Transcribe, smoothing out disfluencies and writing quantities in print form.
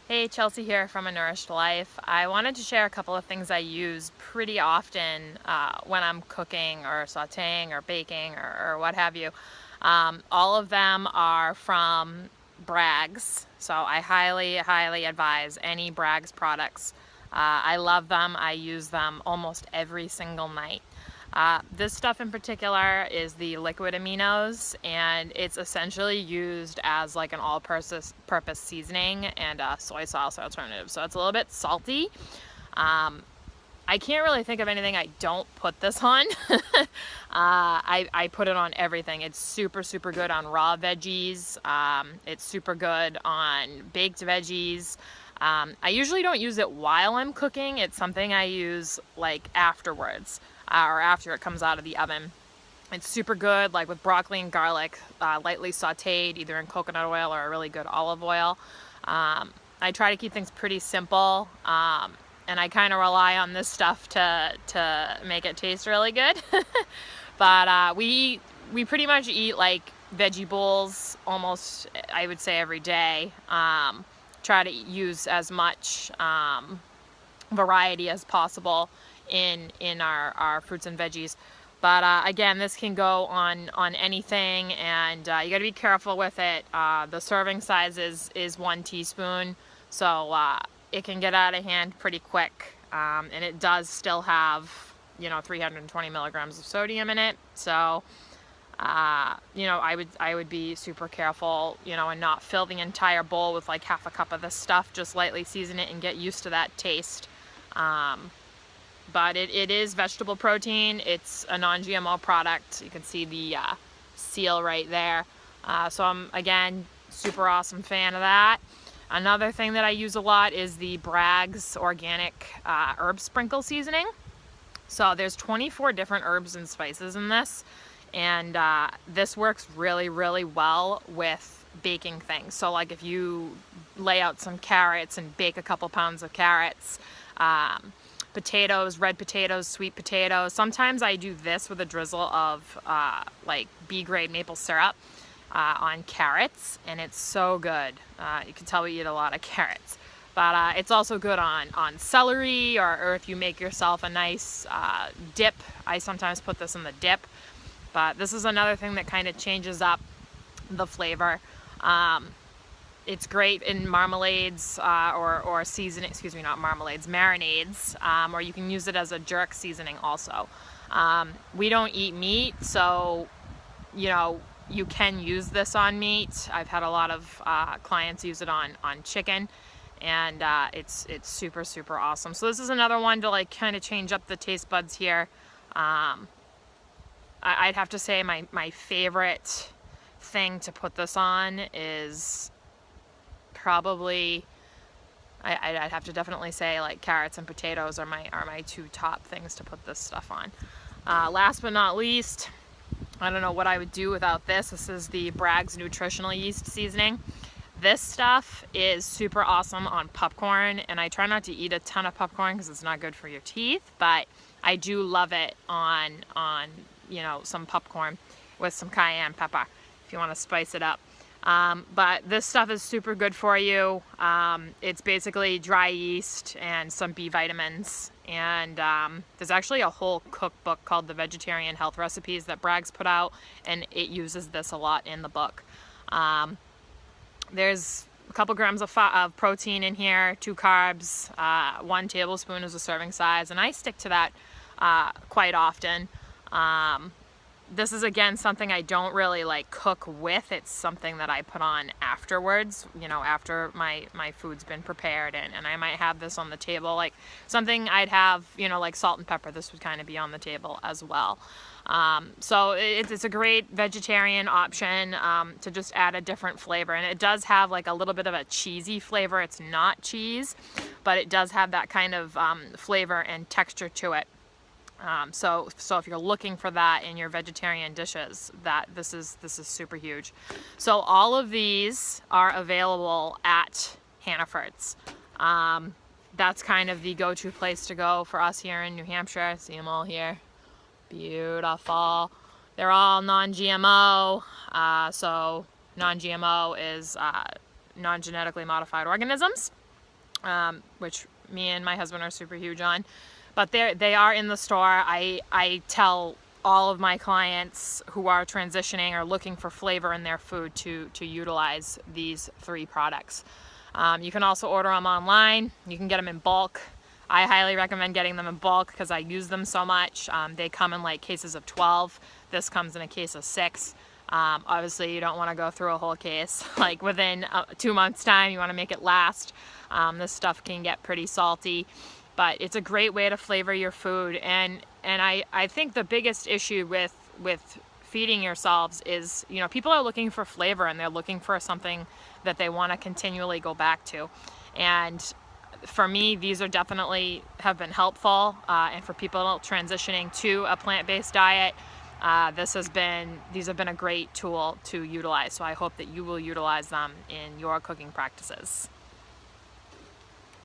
Hey, Chelsea here from A Nourished Life. I wanted to share a couple of things I use pretty often when I'm cooking or sauteing or baking or what have you. All of them are from Bragg's, so I highly advise any Bragg's products. I love them. I use them almost every single night. This stuff in particular is the liquid aminos, and it's essentially used as like an all-purpose seasoning and a soy sauce alternative. So it's a little bit salty. I can't really think of anything I don't put this on. I put it on everything. It's super good on raw veggies. It's super good on baked veggies. I usually don't use it while I'm cooking. It's something I use like afterwards or after it comes out of the oven. It's super good, like with broccoli and garlic, lightly sauteed, either in coconut oil or a really good olive oil. I try to keep things pretty simple, and I kind of rely on this stuff to make it taste really good. But we pretty much eat like veggie bowls almost, I would say, every day. Try to use as much variety as possible in our fruits and veggies. But again, this can go on anything, and you got to be careful with it. The serving size is 1 teaspoon, so it can get out of hand pretty quick, and it does still have 320 milligrams of sodium in it. So I would be super careful, and not fill the entire bowl with like half a cup of this stuff. Just lightly season it and get used to that taste. But it is vegetable protein. It's a non-GMO product. You can see the seal right there. So I'm, again, super awesome fan of that. Another thing that I use a lot is the Bragg's organic herb sprinkle seasoning. So there's 24 different herbs and spices in this, and this works really well with baking things. So like if you lay out some carrots and bake a couple pounds of carrots, potatoes, red potatoes, sweet potatoes. Sometimes I do this with a drizzle of like B-grade maple syrup on carrots, and it's so good. You can tell we eat a lot of carrots. But it's also good on celery, or if you make yourself a nice dip. I sometimes put this in the dip. But this is another thing that kind of changes up the flavor. It's great in marmalades or seasoning, excuse me, not marmalades, marinades, or you can use it as a jerk seasoning also. We don't eat meat, so, you can use this on meat. I've had a lot of clients use it on chicken, and it's super awesome. So this is another one to like kind of change up the taste buds here. I'd have to say my favorite thing to put this on is probably, I'd have to definitely say like carrots and potatoes are my two top things to put this stuff on. Last but not least, I don't know what I would do without this. This is the Bragg's nutritional yeast seasoning. This stuff is super awesome on popcorn, and I try not to eat a ton of popcorn because it's not good for your teeth, but I do love it on some popcorn with some cayenne pepper if you want to spice it up. But this stuff is super good for you. It's basically dry yeast and some B vitamins. And there's actually a whole cookbook called The Vegetarian Health Recipes that Bragg's put out, and it uses this a lot in the book. There's a couple grams of protein in here, 2 carbs, 1 tablespoon is a serving size, and I stick to that quite often. This is, again, something I don't really like cook with. It's something that I put on afterwards, after my food's been prepared, and I might have this on the table, like something I'd have, like salt and pepper. This would kind of be on the table as well. So it's a great vegetarian option to just add a different flavor, and it does have like a little bit of a cheesy flavor. It's not cheese, but it does have that kind of flavor and texture to it. So if you're looking for that in your vegetarian dishes, this is super huge. So all of these are available at Hannaford's. That's kind of the go-to place to go for us here in New Hampshire. See them all here. Beautiful. They're all non-GMO. So non-GMO is non-genetically modified organisms. which me and my husband are super huge on. But they are in the store. I tell all of my clients who are transitioning or looking for flavor in their food to utilize these 3 products. You can also order them online. You can get them in bulk. I highly recommend getting them in bulk because I use them so much. They come in like cases of 12. This comes in a case of 6. Obviously you don't want to go through a whole case. Like within 2 months time, you want to make it last. This stuff can get pretty salty, but it's a great way to flavor your food. And I think the biggest issue with feeding yourselves is, you know, people are looking for flavor and they're looking for something that they want to continually go back to. And for me, these are definitely have been helpful. And for people transitioning to a plant-based diet, these have been a great tool to utilize. So I hope that you will utilize them in your cooking practices.